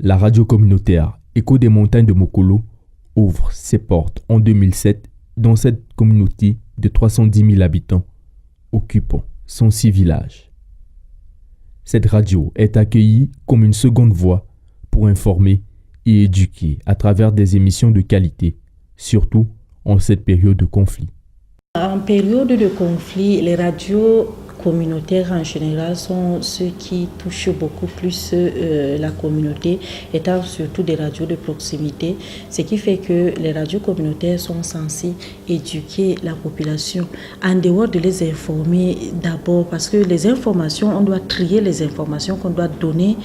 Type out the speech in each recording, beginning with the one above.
La radio communautaire Écho des montagnes de Mokolo ouvre ses portes en 2007 dans cette communauté de 310 000 habitants, occupant 106 villages. Cette radio est accueillie comme une seconde voix pour informer et éduquer à travers des émissions de qualité, surtout en cette période de conflit. En période de conflit, les radios communautaires en général sont ceux qui touchent beaucoup plus la communauté, étant surtout des radios de proximité, ce qui fait que les radios communautaires sont censées éduquer la population, en dehors de les informer d'abord, parce que les informations, on doit trier les informations qu'on doit donner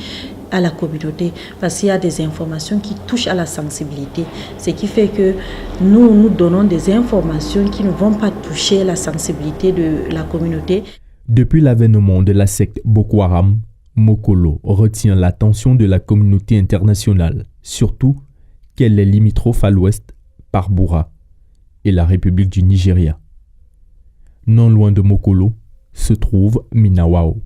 à la communauté, parce qu'il y a des informations qui touchent à la sensibilité, ce qui fait que nous donnons des informations qui ne vont pas toucher la sensibilité de la communauté. Depuis l'avènement de la secte Boko Haram, Mokolo retient l'attention de la communauté internationale, surtout qu'elle est limitrophe à l'ouest par Boura et la République du Nigeria. Non loin de Mokolo se trouve Minawao,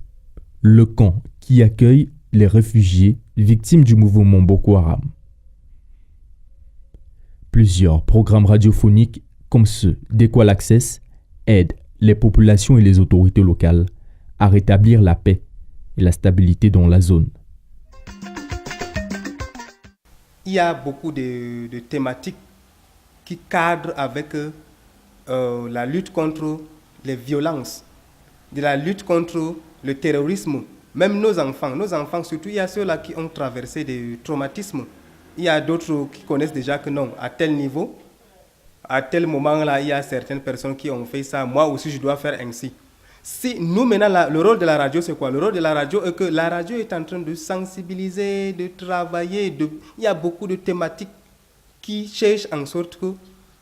le camp qui accueille les réfugiés victimes du mouvement Boko Haram. Plusieurs programmes radiophoniques comme ceux d'Equal Access aident les populations et les autorités locales à rétablir la paix et la stabilité dans la zone. Il y a beaucoup de thématiques qui cadrent avec la lutte contre les violences, de la lutte contre le terrorisme. Même nos enfants surtout, il y a ceux-là qui ont traversé des traumatismes. Il y a d'autres qui connaissent déjà que non, à tel niveau, à tel moment-là, il y a certaines personnes qui ont fait ça. Moi aussi, je dois faire ainsi. Si nous, maintenant, le rôle de la radio, c'est quoi? Le rôle de la radio est que la radio est en train de sensibiliser, de travailler. Il y a beaucoup de thématiques qui cherchent en sorte que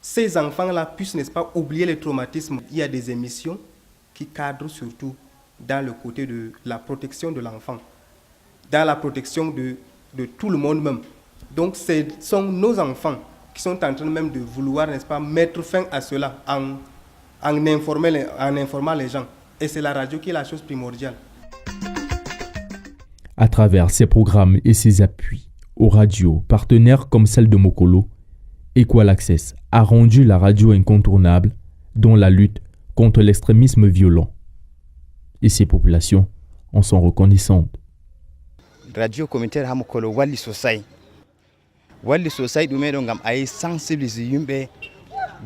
ces enfants-là puissent, n'est-ce pas, oublier les traumatismes. Il y a des émissions qui cadrent surtout dans le côté de la protection de l'enfant, dans la protection de tout le monde même. Donc, ce sont nos enfants qui sont en train même de vouloir, n'est-ce pas, mettre fin à cela en informant les gens. Et c'est la radio qui est la chose primordiale. À travers ses programmes et ses appuis aux radios partenaires comme celle de Mokolo, Equal Access a rendu la radio incontournable dans la lutte contre l'extrémisme violent. Et ces populations en sont reconnaissantes. Radio communautaire ha Mokolo walli sosai ɗum meɗon ngam ay sensibilise yimɓe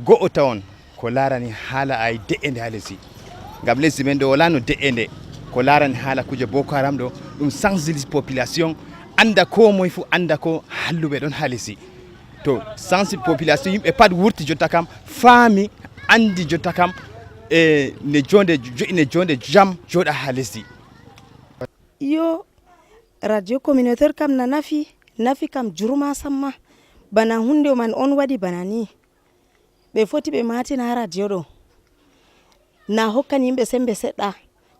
go'o tawon ko larani haala ay de'ende ha lesdi ngam lesdi men ɗo wala no de'ende ko larani haala kuje Boko Haram ɗo ɗum sensibilise population anda ko moye fu anda ko halluɓe ɗon ha lesdi to sensible population yimɓe pat wurti jotta kam faami andi jotta kam e ne jonde jam joɗa ha lesdi. Yo radio communautaire kam na nafi kam juruma samma bana hunde man on wadi bana ni be foti be matina radio do na hokkan yimbe sembe sedda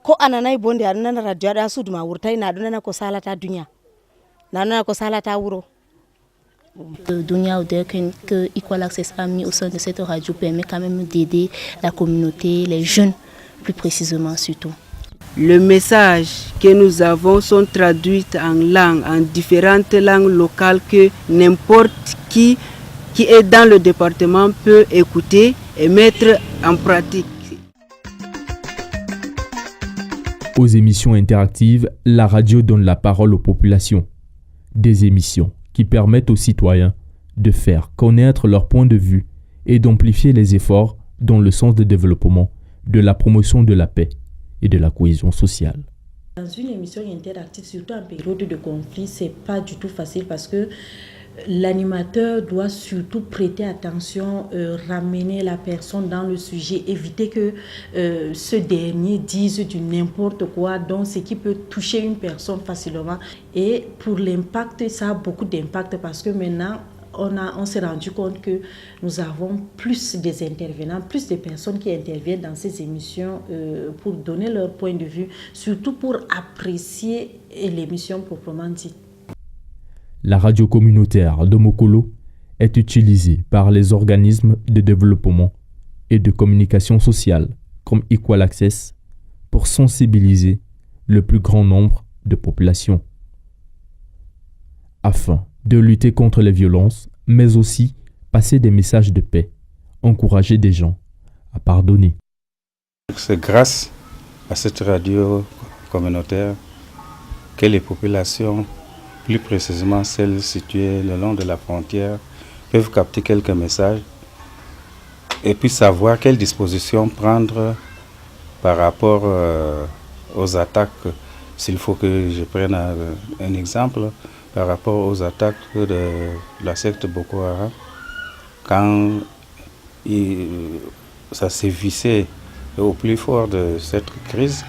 ko ananai bonde aduna radio da suduma wurtai na aduna ko salata dunya na nana ko salata wuro. Dunia que Equal Access a mis au sein de cette radio permet quand même d'aider la communauté, les jeunes plus précisément surtout. Les messages que nous avons sont traduits en différentes langues locales que n'importe qui est dans le département peut écouter et mettre en pratique. Aux émissions interactives, la radio donne la parole aux populations. Des émissions qui permettent aux citoyens de faire connaître leur point de vue et d'amplifier les efforts dans le sens du développement, de la promotion de la paix et de la cohésion sociale. Dans une émission interactive, surtout en période de conflit, c'est pas du tout facile parce que l'animateur doit surtout prêter attention, ramener la personne dans le sujet, éviter que ce dernier dise du n'importe quoi, donc ce qui peut toucher une personne facilement. Et pour l'impact, ça a beaucoup d'impact parce que maintenant, on s'est rendu compte que nous avons plus des intervenants, plus de personnes qui interviennent dans ces émissions pour donner leur point de vue, surtout pour apprécier l'émission proprement dite. La radio communautaire de Mokolo est utilisée par les organismes de développement et de communication sociale comme Equal Access pour sensibiliser le plus grand nombre de populations. afin de lutter contre les violences, mais aussi passer des messages de paix, encourager des gens à pardonner. C'est grâce à cette radio communautaire que les populations, plus précisément celles situées le long de la frontière, peuvent capter quelques messages et puis savoir quelles dispositions prendre par rapport aux attaques. S'il faut que je prenne un exemple, par rapport aux attaques de la secte Boko Haram, quand ça sévissait au plus fort de cette crise,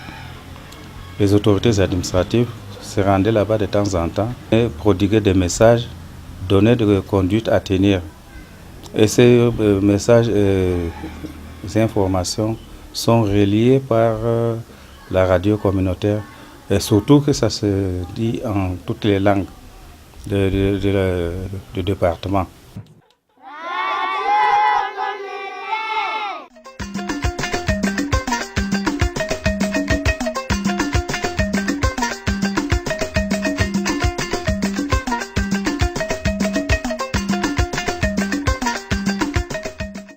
les autorités administratives se rendaient là-bas de temps en temps et prodiguaient des messages, donnaient des conduites à tenir. Et ces messages, ces informations sont reliées par la radio communautaire et surtout que ça se dit en toutes les langues du département.